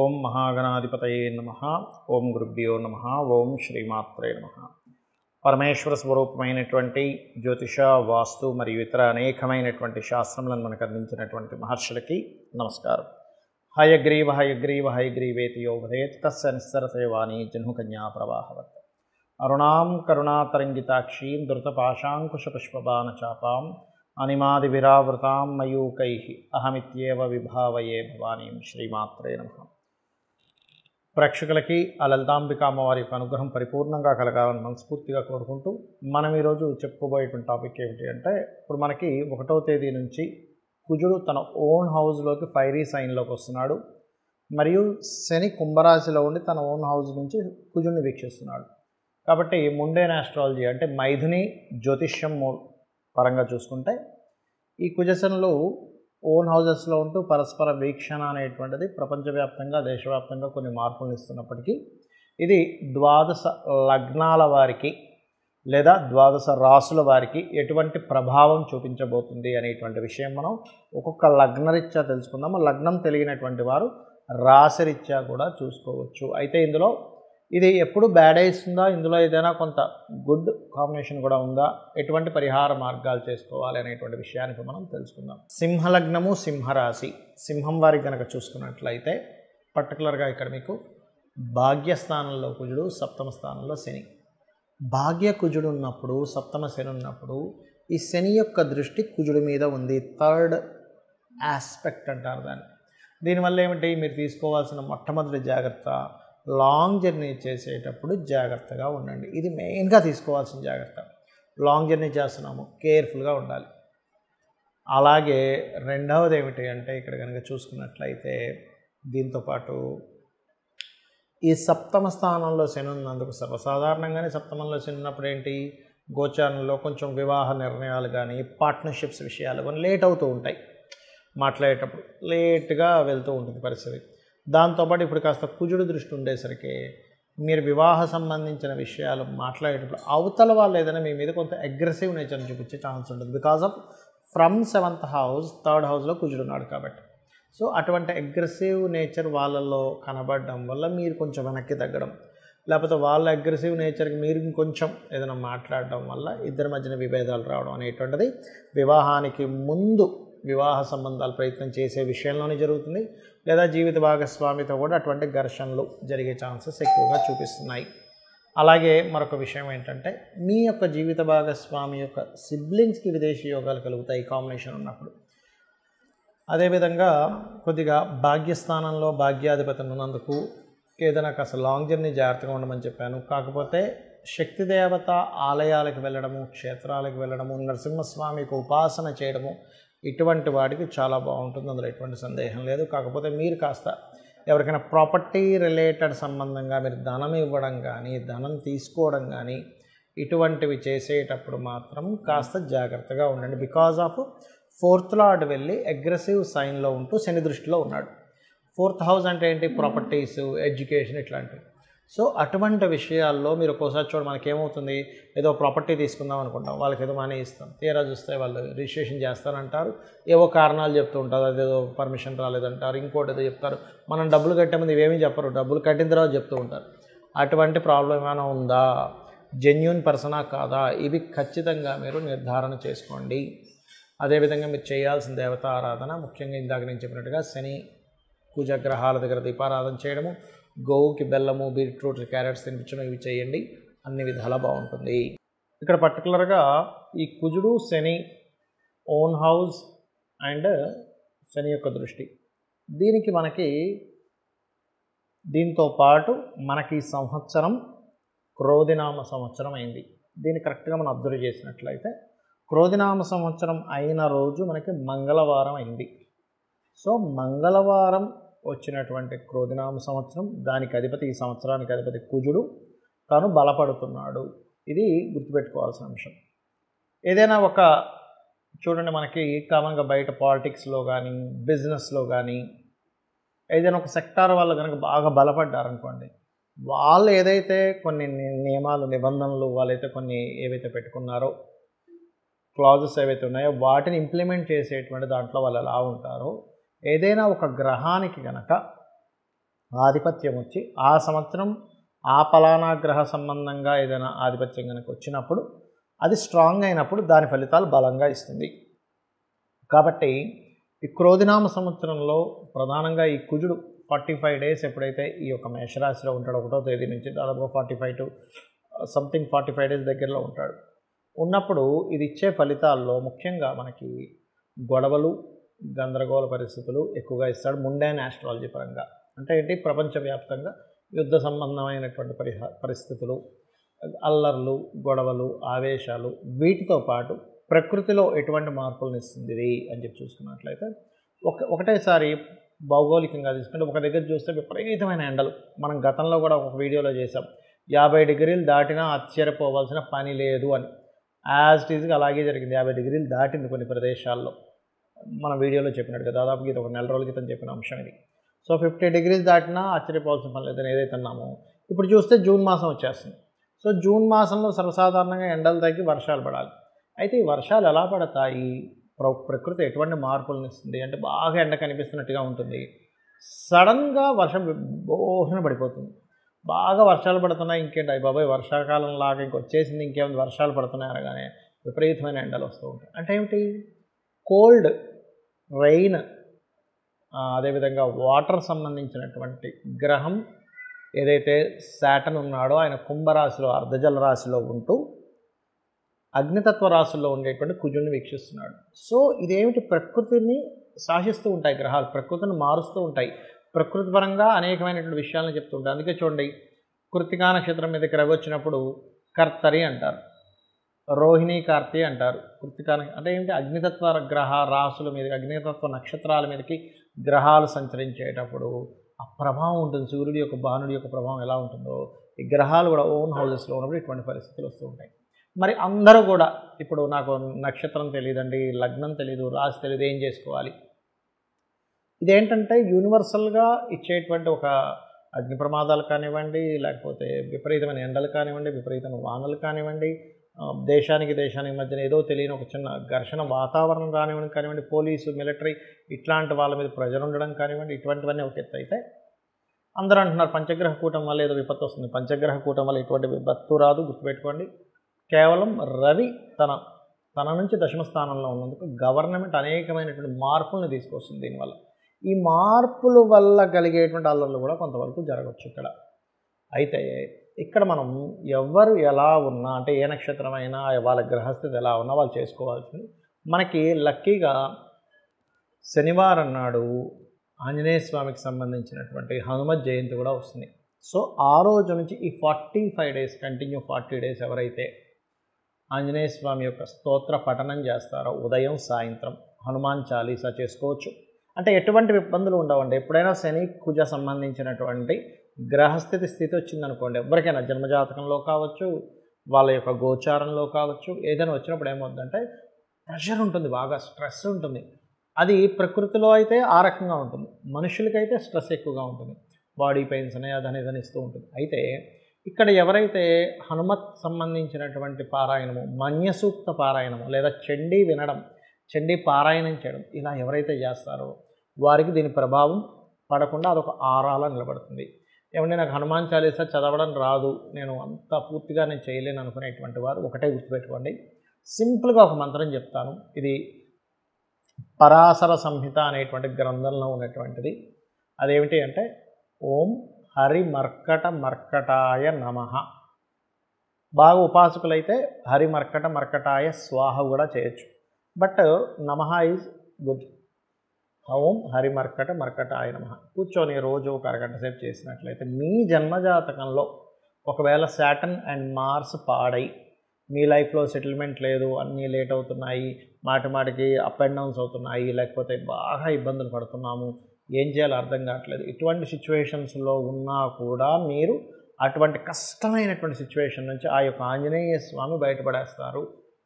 ఓం మహాగణాధిపతయే నమః. ఓం గురుభ్యో నమః. ఓం శ్రీమాత్రే నమః. పరమేశ్వర స్వరూపమైనటువంటి జ్యోతిష, వాస్తు మరియు ఇతర అనేకమైనటువంటి శాస్త్రములను మనకు అందించినటువంటి మహర్షులకి నమస్కారం. హయగ్రీవ హయగ్రీవ హయగ్రీవేతి యో వదేత్ తస్య నిస్సరతే వాణి జహ్నుకన్యా ప్రవాహవత్. అరుణాం కరుణాతరంగితాక్షీం ధృతపాశాంకుశపుష్పబాణచాపాం అనిమాదివిరావృతాం మయూకైః అహమిత్యేవ విభావయే భవానీం. శ్రీమాత్రే నమః. ప్రేక్షకులకి ఆ లలితాంబిక అమ్మవారి యొక్క అనుగ్రహం పరిపూర్ణంగా కలగాలని మనస్ఫూర్తిగా కోరుకుంటూ మనం ఈరోజు చెప్పుకోబోయేటువంటి టాపిక్ ఏమిటి అంటే, ఇప్పుడు మనకి 1వ తేదీ నుంచి కుజుడు తన ఓన్ హౌస్లోకి ఫైరీ సైన్లోకి వస్తున్నాడు. మరియు శని కుంభరాశిలో ఉండి తన ఓన్ హౌస్ నుంచి కుజుడిని వీక్షిస్తున్నాడు. కాబట్టి ముండేన్ ఆస్ట్రాలజీ అంటే మైథుని జ్యోతిష్యం పరంగా చూసుకుంటే ఈ కుజశనులు ఓన్ హౌజెస్లో ఉంటూ పరస్పర వీక్షణ అనేటువంటిది ప్రపంచవ్యాప్తంగా దేశవ్యాప్తంగా కొన్ని మార్పులను ఇస్తున్నప్పటికీ ఇది 12 లగ్నాల వారికి లేదా 12 రాసుల వారికి ఎటువంటి ప్రభావం చూపించబోతుంది అనేటువంటి విషయం మనం ఒక్కొక్క లగ్నరీత్యా తెలుసుకుందాం. లగ్నం తెలియనటువంటి వారు రాశిరీత్యా కూడా చూసుకోవచ్చు. అయితే ఇందులో ఇది ఎప్పుడు బ్యాడ్ ఇస్తుందా, ఇందులో ఏదైనా కొంత గుడ్ కాంబినేషన్ కూడా ఉందా, ఎటువంటి పరిహార మార్గాలు చేసుకోవాలి అనేటువంటి విషయానికి మనం తెలుసుకుందాం. సింహలగ్నము, సింహరాశి, సింహం వారికి కనుక చూసుకున్నట్లయితే పర్టికులర్గా ఇక్కడ మీకు భాగ్యస్థానంలో కుజుడు, సప్తమ స్థానంలో శని. భాగ్య కుజుడు ఉన్నప్పుడు, సప్తమ శని ఉన్నప్పుడు ఈ శని యొక్క దృష్టి కుజుడి మీద ఉంది. థర్డ్ ఆస్పెక్ట్ అంటారు దాన్ని. దీనివల్ల ఏమిటి, మీరు తీసుకోవాల్సిన మొట్టమొదటి జాగ్రత్త, లాంగ్ జర్నీ చేసేటప్పుడు జాగ్రత్తగా ఉండండి. ఇది మెయిన్గా తీసుకోవాల్సిన జాగ్రత్త. లాంగ్ జర్నీ చేస్తున్నాము, కేర్ఫుల్గా ఉండాలి. అలాగే రెండవది ఏమిటి అంటే, ఇక్కడ కనుక చూసుకున్నట్లయితే దీంతోపాటు ఈ సప్తమ స్థానంలో శని ఉన్నందుకు సర్వసాధారణంగానే సప్తమంలో శని ఉన్నప్పుడు ఏంటి, గోచారంలో కొంచెం వివాహ నిర్ణయాలు కానీ పార్ట్నర్షిప్స్ విషయాలు కానీ లేట్ అవుతూ ఉంటాయి. మాట్లాడేటప్పుడు లేట్గా వెళ్తూ ఉంటుంది పరిస్థితి. దాంతోపాటు ఇప్పుడు కాస్త కుజుడు దృష్టి ఉండేసరికి మీరు వివాహ సంబంధించిన విషయాలు మాట్లాడేటప్పుడు అవతల వాళ్ళు ఏదైనా మీ మీద కొంత అగ్రెసివ్ నేచర్ని చూపించే ఛాన్స్ ఉంటుంది. Because of from 7th house 3rd హౌస్లో కుజుడు ఉన్నాడు కాబట్టి. సో అటువంటి అగ్రెసివ్ నేచర్ వాళ్ళల్లో కనబడడం వల్ల మీరు కొంచెం వెనక్కి తగ్గడం, లేకపోతే వాళ్ళ అగ్రెసివ్ నేచర్కి మీరు ఇంకొంచెం ఏదైనా మాట్లాడడం వల్ల ఇద్దరి మధ్యన విభేదాలు రావడం అనేటువంటిది వివాహానికి ముందు వివాహ సంబంధాలు ప్రయత్నం చేసే విషయంలోనే జరుగుతుంది. లేదా జీవిత భాగస్వామితో కూడా అటువంటి ఘర్షణలు జరిగే ఛాన్సెస్ ఎక్కువగా చూపిస్తున్నాయి. అలాగే మరొక విషయం ఏంటంటే, మీ యొక్క జీవిత భాగస్వామి యొక్క సిబ్లింగ్స్కి విదేశీ యోగాలు కలుగుతాయి కాంబినేషన్ ఉన్నప్పుడు. అదేవిధంగా కొద్దిగా భాగ్యస్థానంలో భాగ్యాధిపతి ఉన్నందుకు ఏదైనా కాస్త లాంగ్ జర్నీ జాగ్రత్తగా ఉండమని చెప్పాను. కాకపోతే శక్తి దేవత ఆలయాలకు వెళ్ళడము, క్షేత్రాలకు వెళ్ళడము, నరసింహస్వామికి ఉపాసన చేయడము, ఇటువంటి వాటికి చాలా బాగుంటుంది. అందులో ఎటువంటి సందేహం లేదు. కాకపోతే మీరు కాస్త ఎవరికైనా ప్రాపర్టీ రిలేటెడ్ సంబంధంగా మీరు ధనం ఇవ్వడం కానీ ధనం తీసుకోవడం కానీ ఇటువంటివి చేసేటప్పుడు మాత్రం కాస్త జాగ్రత్తగా ఉండండి. బికాజ్ ఆఫ్ 4th లార్డ్ వెళ్ళి అగ్రెసివ్ సైన్లో ఉంటూ శని దృష్టిలో ఉన్నాడు. 4th హౌస్ అంటే ఏంటి, ప్రాపర్టీస్, ఎడ్యుకేషన్ ఇట్లాంటివి. సో అటువంటి విషయాల్లో మీరు ఒక్కోసారి చూడండి, మనకేమవుతుంది, ఏదో ప్రాపర్టీ తీసుకుందాం అనుకుంటాం, వాళ్ళకి ఏదో మనీ ఇస్తాం, తీరా చూస్తే వాళ్ళు రిజిస్ట్రేషన్ చేస్తారంటారు, ఏవో కారణాలు చెప్తూ ఉంటారు, అదేదో పర్మిషన్ రాలేదంటారు, ఇంకోటి ఏదో చెప్తారు. మనం డబ్బులు కట్టే ముందు ఇవేమీ చెప్పరు, డబ్బులు కట్టిన తర్వాత చెప్తూ ఉంటారు. అటువంటి ప్రాబ్లం ఏమైనా ఉందా, జెన్యూన్ పర్సనా కాదా, ఇవి ఖచ్చితంగా మీరు నిర్ధారణ చేసుకోండి. అదేవిధంగా మీరు చేయాల్సిన దేవతా ఆరాధన, ముఖ్యంగా ఇందాక నేను చెప్పినట్టుగా శని కుజగ్రహాల దగ్గర దీపారాధన చేయడము, గోవుకి బెల్లము, బీట్రూట్, క్యారెట్స్ తినిపించడం, ఇవి చేయండి. అన్ని విధాలా బాగుంటుంది. ఇక్కడ పర్టికులర్గా ఈ కుజుడు శని ఓన్ హౌస్ అండ్ శని యొక్క దృష్టి, దీనికి మనకి దీంతో పాటు మనకి సంవత్సరం క్రోధినామ సంవత్సరం అయింది. దీన్ని కరెక్ట్గా మనం అబ్జర్వ్ చేసినట్లయితే క్రోధినామ సంవత్సరం అయిన రోజు మనకి మంగళవారం అయింది. సో మంగళవారం వచ్చినటువంటి క్రోధినామ సంవత్సరం, దానికి అధిపతి, ఈ సంవత్సరానికి అధిపతి కుజుడు, తాను బలపడుతున్నాడు. ఇది గుర్తుపెట్టుకోవాల్సిన అంశం. ఏదైనా ఒక చూడండి, మనకి కామన్గా బయట పాలిటిక్స్లో కానీ బిజినెస్లో కానీ ఏదైనా ఒక సెక్టార్ వాళ్ళు కనుక బాగా బలపడ్డారనుకోండి, వాళ్ళు ఏదైతే కొన్ని నియమాలు, నిబంధనలు వాళ్ళైతే కొన్ని ఏవైతే పెట్టుకున్నారో, క్లాజెస్ ఏవైతే ఉన్నాయో వాటిని ఇంప్లిమెంట్ చేసేటువంటి దాంట్లో వాళ్ళు ఎలా ఉంటారో, ఏదైనా ఒక గ్రహానికి కనుక ఆధిపత్యం వచ్చి ఆ సంవత్సరం ఆ పలానా గ్రహ సంబంధంగా ఏదైనా ఆధిపత్యం కనుక వచ్చినప్పుడు అది స్ట్రాంగ్ అయినప్పుడు దాని ఫలితాలు బలంగా ఇస్తుంది. కాబట్టి ఈ క్రోధినామ సంవత్సరంలో ప్రధానంగా ఈ కుజుడు 45 డేస్ ఎప్పుడైతే ఈ యొక్క మేషరాశిలో ఉంటాడో 1వ తేదీ నుంచి దాదాపుగా 45 టు సంథింగ్ 45 డేస్ దగ్గరలో ఉంటాడు. ఉన్నప్పుడు ఇది ఇచ్చే ఫలితాల్లో ముఖ్యంగా మనకి గొడవలు, గందరగోళ పరిస్థితులు ఎక్కువగా ఇస్తాడు ముండైన్ ఆస్ట్రాలజీ పరంగా. అంటే ఏంటి, ప్రపంచవ్యాప్తంగా యుద్ధ సంబంధమైనటువంటి పరిస్థితులు, అల్లర్లు, గొడవలు, ఆవేశాలు, వీటితో పాటు ప్రకృతిలో ఎటువంటి మార్పులను ఇస్తుంది ఇది అని చెప్పి చూసుకున్నట్లయితే ఒకటేసారి భౌగోళికంగా తీసుకుంటే ఒక దగ్గర చూస్తే విపరీతమైన ఎండలు. మనం గతంలో కూడా ఒక వీడియోలో చేసాం, 50 డిగ్రీలు దాటినా ఆశ్చర్యపోవాల్సిన పని లేదు అని. యాజ్ ఇట్ ఈజ్గా అలాగే జరిగింది. 50 డిగ్రీలు దాటింది కొన్ని ప్రదేశాల్లో, మన వీడియోలో చెప్పినట్టుగా. దాదాపుగా ఇది ఒక నెల రోజుల క్రితం చెప్పిన అంశం ఇది. సో 50 డిగ్రీస్ దాటినా ఆశ్చర్యపోవాల్సిన పని లేదని ఏదైతే అన్నామో, ఇప్పుడు చూస్తే జూన్ మాసం వచ్చేస్తుంది. సో జూన్ మాసంలో సర్వసాధారణంగా ఎండలు తగ్గి వర్షాలు పడాలి. అయితే ఈ వర్షాలు ఎలా పడతాయి, ప్రకృతి ఎటువంటి మార్పులను ఇస్తుంది అంటే బాగా ఎండ కనిపిస్తున్నట్టుగా ఉంటుంది, సడన్గా వర్షం బోహన పడిపోతుంది. బాగా వర్షాలు పడుతున్నాయి, ఇంకేంటి అయ్య బాబాయ్ వర్షాకాలం లాగా ఇంకొచ్చేసింది, ఇంకేముంది వర్షాలు పడుతున్నాయి అనగానే విపరీతమైన ఎండలు వస్తూ ఉంటాయి. అంటే ఏమిటి, కోల్డ్, రెయిన్, అదేవిధంగా వాటర్ సంబంధించినటువంటి గ్రహం ఏదైతే శాటర్న్ ఉన్నాడో ఆయన కుంభరాశిలో అర్ధజల రాశిలో ఉంటూ అగ్నితత్వ రాశుల్లో ఉండేటువంటి కుజుడిని వీక్షిస్తున్నాడు. సో ఇదేమిటి, ప్రకృతిని శాసిస్తూ ఉంటాయి గ్రహాలు, ప్రకృతిని మారుస్తూ ఉంటాయి, ప్రకృతి పరంగా అనేకమైనటువంటి విషయాలను చెప్తూ ఉంటాయి. అందుకే చూడండి, కృత్తికా నక్షత్రం మీదకి రవి వచ్చినప్పుడు కర్తరి అంటారు, రోహిణి కార్తీ అంటారు. కృత్తికా అంటే ఏంటి, అగ్నితత్వ గ్రహ రాశుల మీద, అగ్నితత్వ నక్షత్రాల మీదకి గ్రహాలు సంచరించేటప్పుడు ఆ ప్రభావం ఉంటుంది. సూర్యుడి యొక్క భానుడి యొక్క ప్రభావం ఎలా ఉంటుందో ఈ గ్రహాలు కూడా ఓన్ హౌజెస్లో ఉన్నప్పుడు ఇటువంటి పరిస్థితులు వస్తూ ఉంటాయి. మరి అందరూ కూడా ఇప్పుడు నాకు నక్షత్రం తెలియదండి, లగ్నం తెలియదు, రాశి తెలియదు, ఏం చేసుకోవాలి? ఇదేంటంటే యూనివర్సల్గా ఇచ్చేటువంటి ఒక అగ్ని ప్రమాదాలు కానివ్వండి, లేకపోతే విపరీతమైన ఎండలు కానివ్వండి, విపరీతమైన వానలు కానివ్వండి, దేశానికి మధ్యన ఏదో తెలియని ఒక చిన్న ఘర్షణ వాతావరణం కానివ్వండి, పోలీసు, మిలిటరీ ఇట్లాంటి వాళ్ళ మీద ప్రెజర్ ఉండడం కానివ్వండి, ఇటువంటివన్నీ ఒక ఎత్తు అయితే అందరూ అంటున్నారు పంచగ్రహ కూటం వల్ల ఏదో విపత్తు వస్తుంది. పంచగ్రహ కూటం వల్ల ఇటువంటి విపత్తు రాదు, గుర్తుపెట్టుకోండి. కేవలం రవి తన నుంచి దశమ స్థానంలో ఉన్నందుకు గవర్నమెంట్ అనేకమైనటువంటి మార్పులను తీసుకొస్తుంది. దీనివల్ల ఈ మార్పుల వల్ల కలిగేటువంటి అల్లర్లు కూడా కొంతవరకు జరగవచ్చు ఇక్కడ. అయితే ఇక్కడ మనం ఎవరు ఎలా ఉన్నా, అంటే ఏ నక్షత్రం అయినా వాళ్ళ గ్రహస్థితి ఎలా ఉన్నా వాళ్ళు చేసుకోవాల్సింది. మనకి లక్కీగా శనివారం నాడు ఆంజనేయ స్వామికి సంబంధించినటువంటి హనుమత్ జయంతి కూడా వస్తుంది. సో ఆ రోజు నుంచి ఈ 45 డేస్ కంటిన్యూ 40 డేస్ ఎవరైతే ఆంజనేయ స్వామి యొక్క స్తోత్ర పఠనం చేస్తారో ఉదయం సాయంత్రం హనుమాన్ చాలీసా చేసుకోవచ్చు. అంటే ఎటువంటి ఇబ్బందులు ఉండవండి. ఎప్పుడైనా శని కుజ సంబంధించినటువంటి గ్రహస్థితి వచ్చిందనుకోండి, ఎవరికైనా జన్మజాతకంలో కావచ్చు, వాళ్ళ యొక్క గోచారంలో కావచ్చు, ఏదైనా వచ్చినప్పుడు ఏమవుతుందంటే ప్రెషర్ ఉంటుంది, బాగా స్ట్రెస్ ఉంటుంది. అది ప్రకృతిలో అయితే ఆ రకంగా ఉంటుంది, మనుషులకైతే స్ట్రెస్ ఎక్కువగా ఉంటుంది, బాడీ పెయిన్స్ అని అదని ఇదని ఇస్తూ ఉంటుంది. అయితే ఇక్కడ ఎవరైతే హనుమత్ సంబంధించినటువంటి పారాయణము, మన్యసూక్త పారాయణము లేదా చండీ వినడం, చండీ పారాయణం చేయడం ఇలా ఎవరైతే చేస్తారో వారికి దీని ప్రభావం పడకుండా అదొక ఆరాలా నిలబడుతుంది. ఏమంటే నాకు హనుమాన్ చాలీసా చదవడం రాదు, నేను అంత పూర్తిగా నేను చేయలేను అనుకునేటువంటి వారు ఒకటే గుర్తుపెట్టుకోండి, సింపుల్గా ఒక మంత్రం చెప్తాను. ఇది పరాశర సంహిత అనేటువంటి గ్రంథంలో ఉన్నటువంటిది. అదేమిటి అంటే ఓం హరి మర్కటాయ నమః. బాగా ఉపాసకులైతే హరి మర్కటాయ స్వాహ కూడా చేయొచ్చు, బట్ నమః ఈజ్ గుడ్. ఓం హరి మర్కటాయ నమః కూర్చొని రోజు ఒక అరగంట సేపు చేసినట్లయితే మీ జన్మజాతకంలో ఒకవేళ శాటర్న్ అండ్ మార్స్ పాడై మీ లైఫ్లో సెటిల్మెంట్ లేదు, అన్నీ లేట్ అవుతున్నాయి, మాటికి అప్ అండ్ డౌన్స్ అవుతున్నాయి, లేకపోతే బాగా ఇబ్బందులు పడుతున్నాము, ఏం చేయాలో అర్థం కావట్లేదు, ఇటువంటి సిచ్యువేషన్స్లో ఉన్నా కూడా మీరు అటువంటి కష్టమైనటువంటి సిచ్యువేషన్ నుంచి ఆ యొక్క ఆంజనేయ స్వామి బయటపడేస్తారు.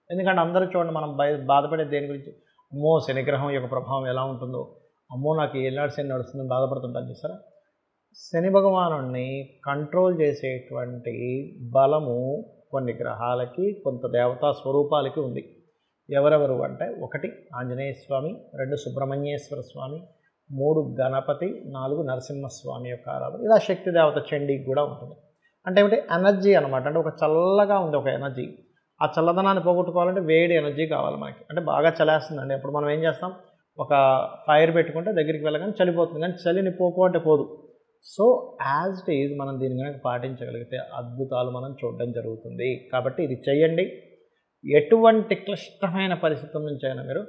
ఎందుకంటే అందరూ చూడండి, మనం బాధపడేది దేని గురించి, అమ్మో శనిగ్రహం యొక్క ప్రభావం ఎలా ఉంటుందో, అమ్మో నాకు ఏనాడు శని నడుస్తుందని బాధపడుతుంటాను చూసారా. శని భగవానుడిని కంట్రోల్ చేసేటువంటి బలము కొన్ని గ్రహాలకి, కొంత దేవతా స్వరూపాలకి ఉంది. ఎవరెవరు అంటే 1 ఆంజనేయ స్వామి, 2 సుబ్రహ్మణ్యేశ్వర స్వామి, 3 గణపతి, 4 నరసింహస్వామి యొక్క ఆరాధన. ఇలా శక్తి దేవత చండీకి కూడా ఉంటుంది. అంటే ఏమిటి ఎనర్జీ అనమాట. అంటే ఒక చల్లగా ఉంది ఒక ఎనర్జీ. ఆ చల్లదనాన్ని పోగొట్టుకోవాలంటే వేడి ఎనర్జీ కావాలి మనకి. అంటే బాగా చలేస్తుందండి. అప్పుడు మనం ఏం చేస్తాం, ఒక ఫైర్ పెట్టుకుంటే దగ్గరికి వెళ్ళగానే చలిపోతుంది. కానీ చలిని పోకు అంటే పోదు. సో యాజ్ ఇట్ ఈజ్ మనం దీన్ని కనుక పాటించగలిగితే అద్భుతాలు మనం చూడడం జరుగుతుంది. కాబట్టి ఇది చేయండి. ఎటువంటి క్లిష్టమైన పరిస్థితుల నుంచి అయినా మీరు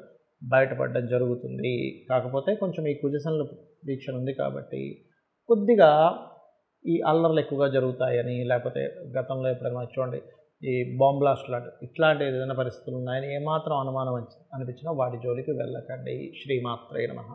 బయటపడడం జరుగుతుంది. కాకపోతే కొంచెం ఈ కుజశనుల వీక్షణ ఉంది కాబట్టి కొద్దిగా ఈ అల్లర్లు ఎక్కువగా జరుగుతాయని, లేకపోతే గతంలో ఎప్పుడైనా చూడండి ఈ బాంబ్ బ్లాస్ట్ ఇట్లాంటి ఏదైనా పరిస్థితులు ఉన్నాయని ఏమాత్రం అనుమానం అనిపించినా వాటి జోలికి వెళ్ళకండి. శ్రీమాత్రే నమః.